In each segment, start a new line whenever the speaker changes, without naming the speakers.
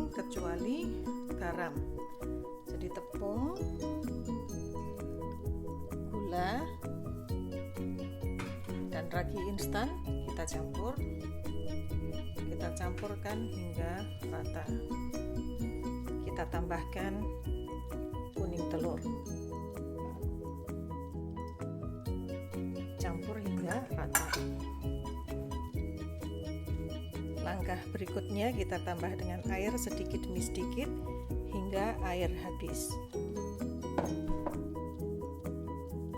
apapun kecuali garam. Jadi tepung, gula, dan ragi instan kita campurkan hingga rata. Kita tambahkan kuning telur, campur hingga rata. Langkah berikutnya kita tambah dengan air sedikit demi sedikit hingga air habis.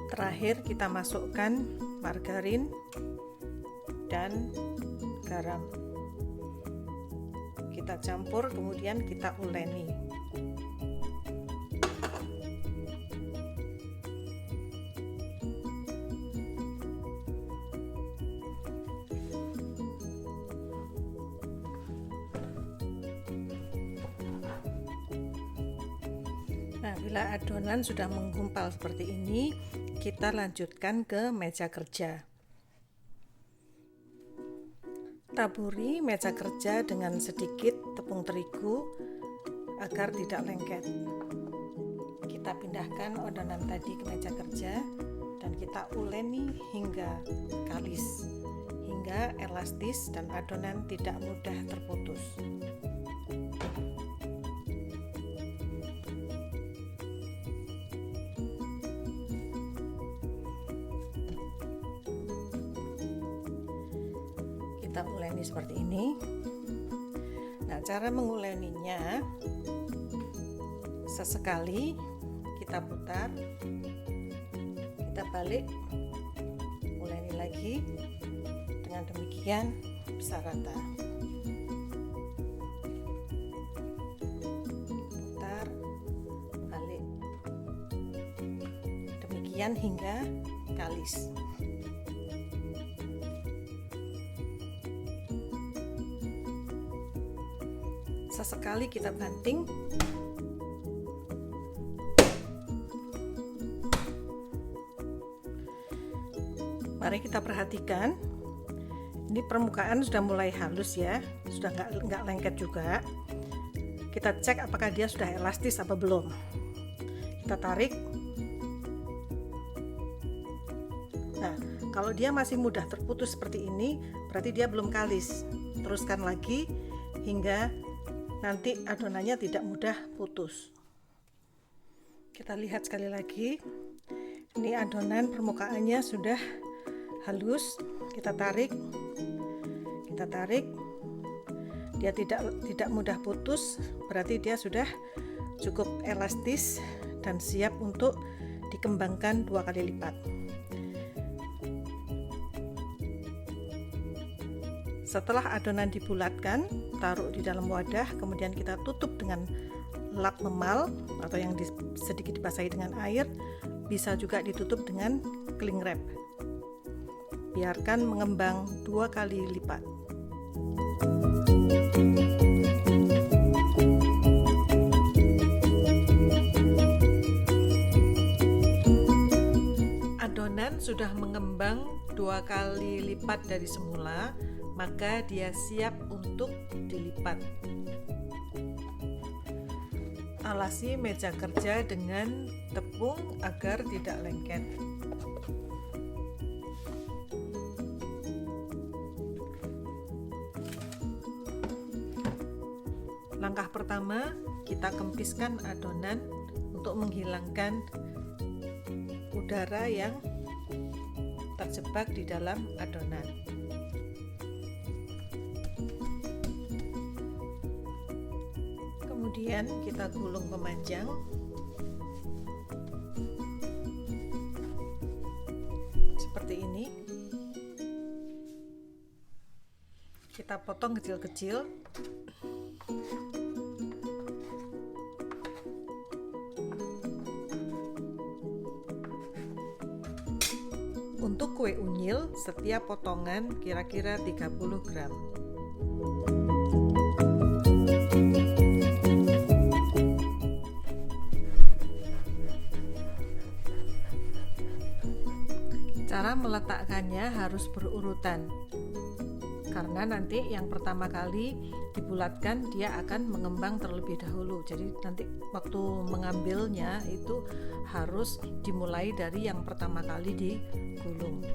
Terakhir kita masukkan margarin dan garam. Kita campur, kemudian kita uleni. Nah, bila adonan sudah menggumpal seperti ini, kita lanjutkan ke meja kerja. Taburi meja kerja dengan sedikit tepung terigu agar tidak lengket. Kita pindahkan adonan tadi ke meja kerja dan kita uleni hingga kalis, hingga elastis dan adonan tidak mudah terputus. Kita uleni seperti ini. Nah, cara menguleninya, sesekali kita putar, kita balik, uleni lagi. Dengan demikian bisa rata. Putar, balik, demikian hingga kalis. Sesekali kita banting. Mari kita perhatikan. Ini permukaan sudah mulai halus ya, sudah nggak lengket juga. Kita cek apakah dia sudah elastis apa belum. Kita tarik. Nah, kalau dia masih mudah terputus seperti ini, berarti dia belum kalis. Teruskan lagi hingga nanti adonannya tidak mudah putus. Kita lihat sekali lagi. Ini adonan permukaannya sudah halus. Kita tarik. Dia tidak mudah putus, berarti dia sudah cukup elastis dan siap untuk dikembangkan 2 kali lipat. Setelah adonan dibulatkan, taruh di dalam wadah, kemudian kita tutup dengan lap memal atau yang sedikit dibasahi dengan air, bisa juga ditutup dengan cling wrap. Biarkan mengembang 2 kali lipat. Adonan sudah mengembang 2 kali lipat dari semula, maka dia siap untuk dilipat. Alasi meja kerja dengan tepung agar tidak lengket. Langkah pertama, kita kempiskan adonan untuk menghilangkan udara yang terjebak di dalam adonan. Kemudian kita gulung pemanjang. Seperti ini. Kita potong kecil-kecil. Untuk kue unyil, setiap potongan kira-kira 30 gram. Cara meletakkannya harus berurutan, karena nanti yang pertama kali dibulatkan dia akan mengembang terlebih dahulu. Jadi nanti waktu mengambilnya itu harus dimulai dari yang pertama kali digulung.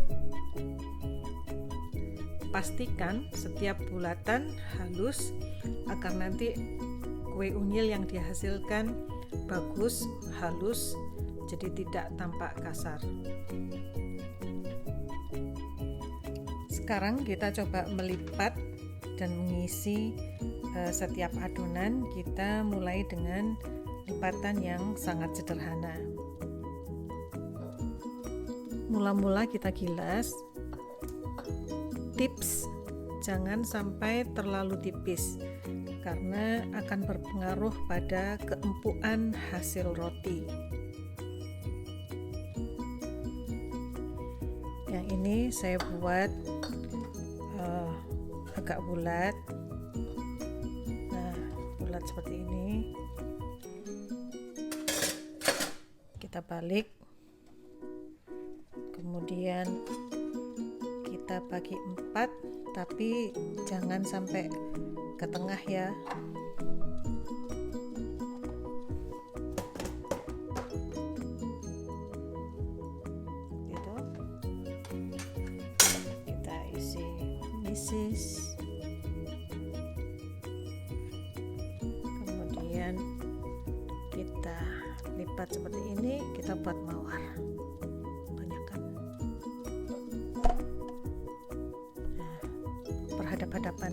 Pastikan setiap bulatan halus agar nanti kue unyil yang dihasilkan bagus, halus, jadi tidak tampak kasar. Sekarang kita coba melipat dan mengisi setiap adonan. Kita mulai dengan lipatan yang sangat sederhana. Mula-mula kita gilas. Tips, jangan sampai terlalu tipis karena akan berpengaruh pada keempuan hasil roti. Yang ini saya buat agak bulat. Nah, bulat seperti ini. Kita balik. Kemudian kita bagi 4, tapi jangan sampai ke tengah ya. Gitu. Kita isi misis. Kemudian kita lipat seperti ini, kita buat mawar. Berhadap-hadapan.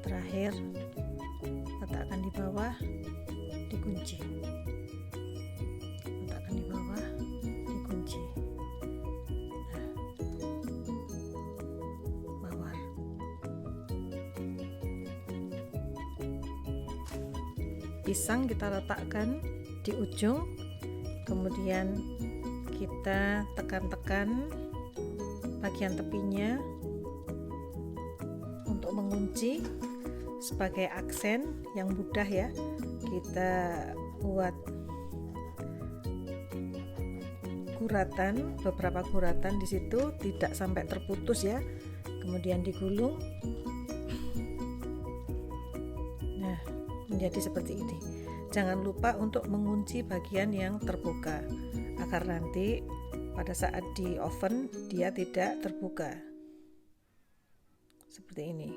Terakhir letakkan di bawah, dikunci. Letakkan di bawah, dikunci. Mawar. Pisang kita letakkan di ujung, kemudian kita tekan-tekan bagian tepinya untuk mengunci sebagai aksen yang mudah ya. Kita buat guratan, beberapa guratan di situ, tidak sampai terputus ya. Kemudian digulung. Nah, menjadi seperti ini. Jangan lupa untuk mengunci bagian yang terbuka agar nanti pada saat di oven dia tidak terbuka. Seperti ini.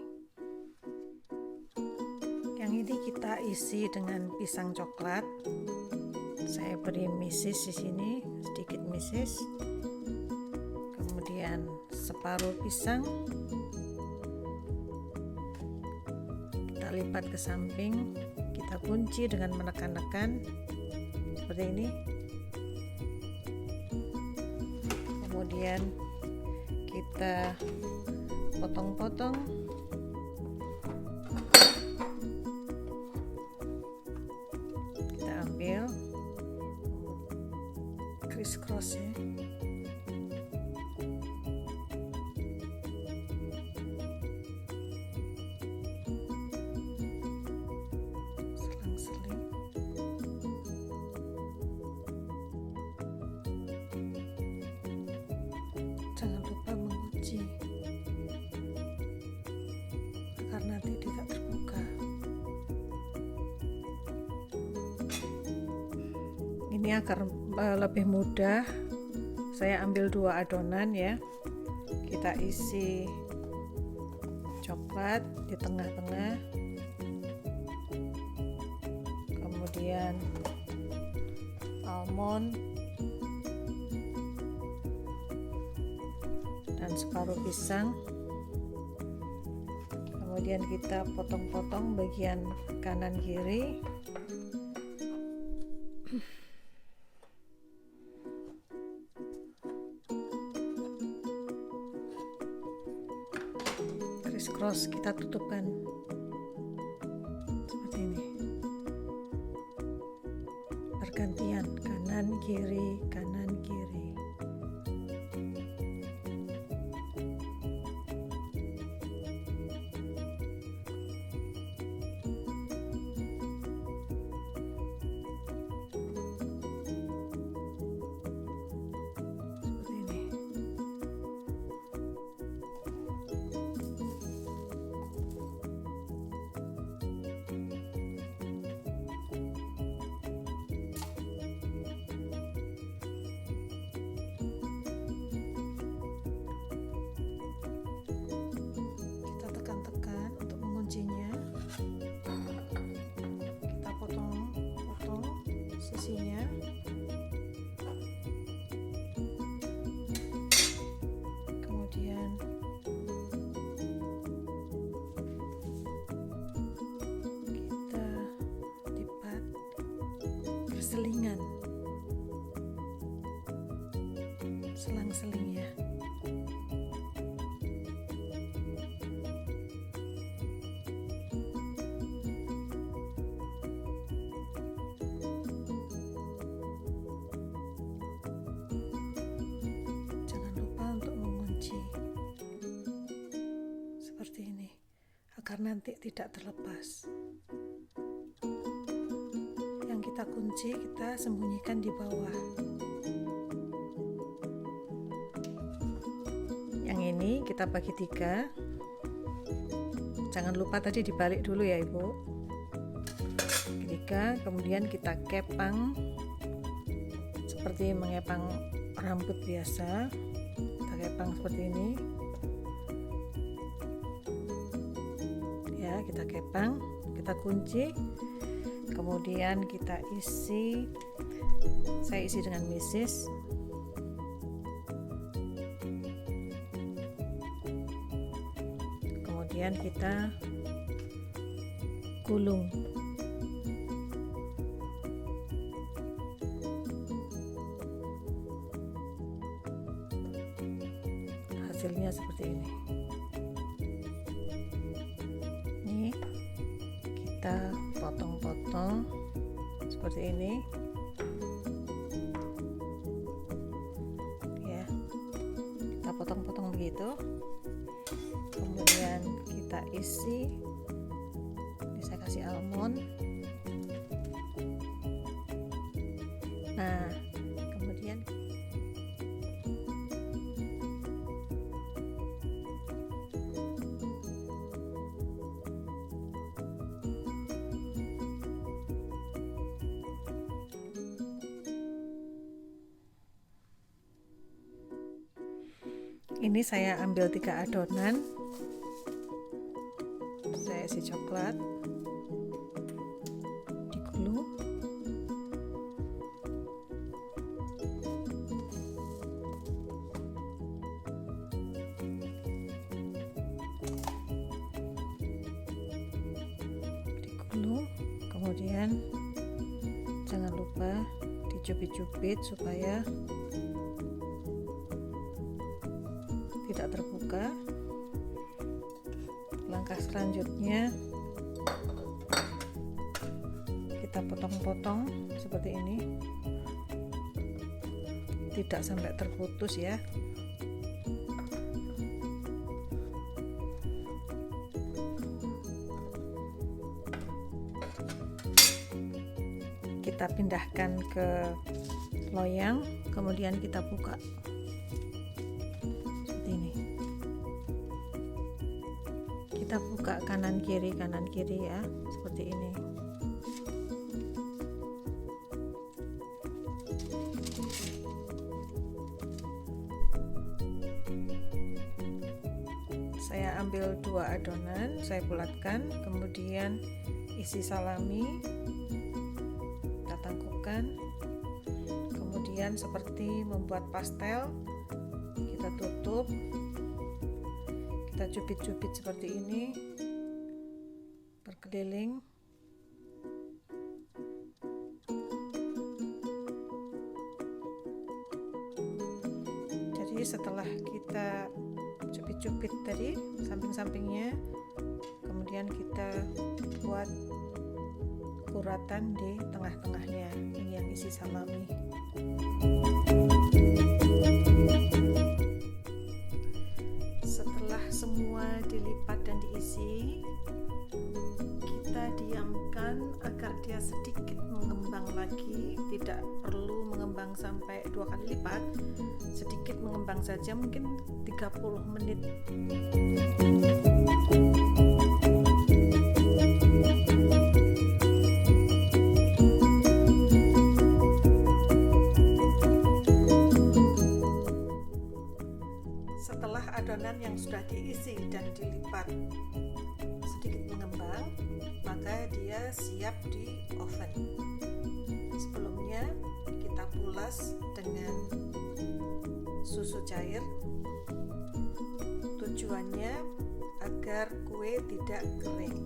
Yang ini kita isi dengan pisang coklat. Saya beri misis di sini, sedikit misis. Kemudian separuh pisang. Kita lipat ke samping, kita kunci dengan menekan-nekan seperti ini. Kemudian kita potong-potong. Kita ambil criss-cross ya. Selang-seling. Jangan lupa mengunci agar nanti tidak terbuka. Ini agar lebih mudah, saya ambil 2 adonan ya. Kita isi coklat di tengah-tengah, kemudian almond dan separuh pisang. Kemudian kita potong-potong bagian kanan kiri. Criss-cross kita tutupkan seperti ini, bergantian kanan kiri kanan kiri. Seperti ini. selingan, selang-seling ya. Jangan lupa untuk mengunci seperti ini agar nanti tidak terlepas. Yang kita kunci, kita sembunyikan di bawah. Yang ini kita bagi 3. Jangan lupa tadi dibalik dulu ya Ibu. 3, kemudian kita kepang seperti mengepang rambut biasa. Kita kepang seperti ini ya, kita kepang, kita kunci, kemudian kita isi. Saya isi dengan mesis. Kemudian kita gulung. Hasilnya seperti ini. Ini kita potong-potong seperti ini ya, kita potong-potong begitu, kemudian kita isi. Ini saya kasih almond. Nah, kemudian ini saya ambil 3 adonan, saya isi coklat, digulung, kemudian jangan lupa dicubit-cubit supaya tidak terbuka. Langkah selanjutnya kita potong-potong seperti ini, tidak sampai terputus ya. Kita pindahkan ke loyang, kemudian kita buka. Kita buka kanan kiri ya, seperti ini. Saya ambil 2 adonan, saya bulatkan, kemudian isi salami, kita tangkupkan, kemudian seperti membuat pastel, kita tutup. Kita cubit-cubit seperti ini, berkeliling. Jadi setelah kita cubit-cubit tadi samping-sampingnya, kemudian kita buat kuratan di tengah-tengahnya. Ini yang isi salami. Semua dilipat dan diisi, kita diamkan agar dia sedikit mengembang lagi, tidak perlu mengembang sampai 2 kali lipat, sedikit mengembang saja, mungkin 30 menit. Setelah adonan yang sudah diisi dan dilipat sedikit mengembang, maka dia siap di oven. Sebelumnya kita pulas dengan susu cair. Tujuannya agar kue tidak kering.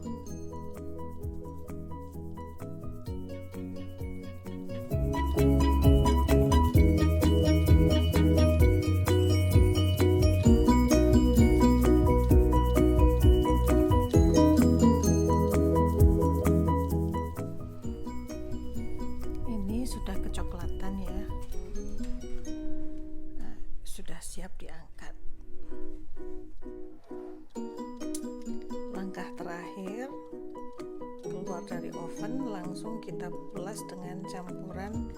terakhir keluar dari oven, langsung kita pulas dengan campuran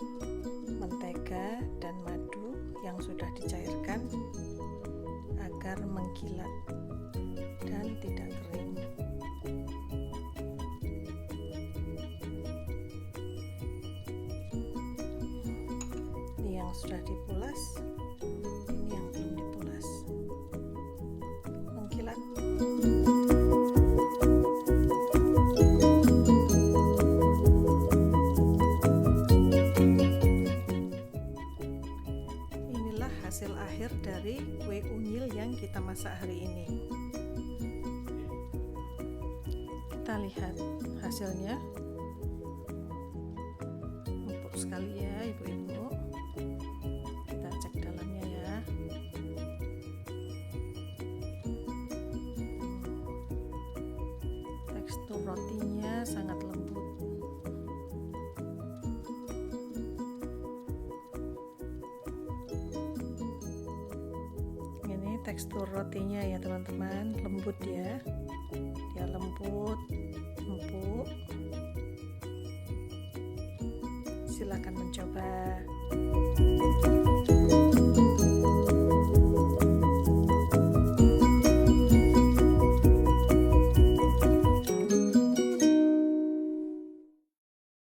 mentega dan madu yang sudah dicairkan agar mengkilat dan tidak kering. Ini yang sudah dipulas, ini yang belum dipulas. Mengkilat. Inilah hasil akhir dari kue unyil yang kita masak hari ini. Kita lihat hasilnya, empuk sekali ya ibu-ibu. Kita cek dalamnya ya. Tekstur rotinya sangat lembut. Ini tekstur rotinya ya teman-teman, lembut ya. Dia lembut, empuk. Silakan mencoba.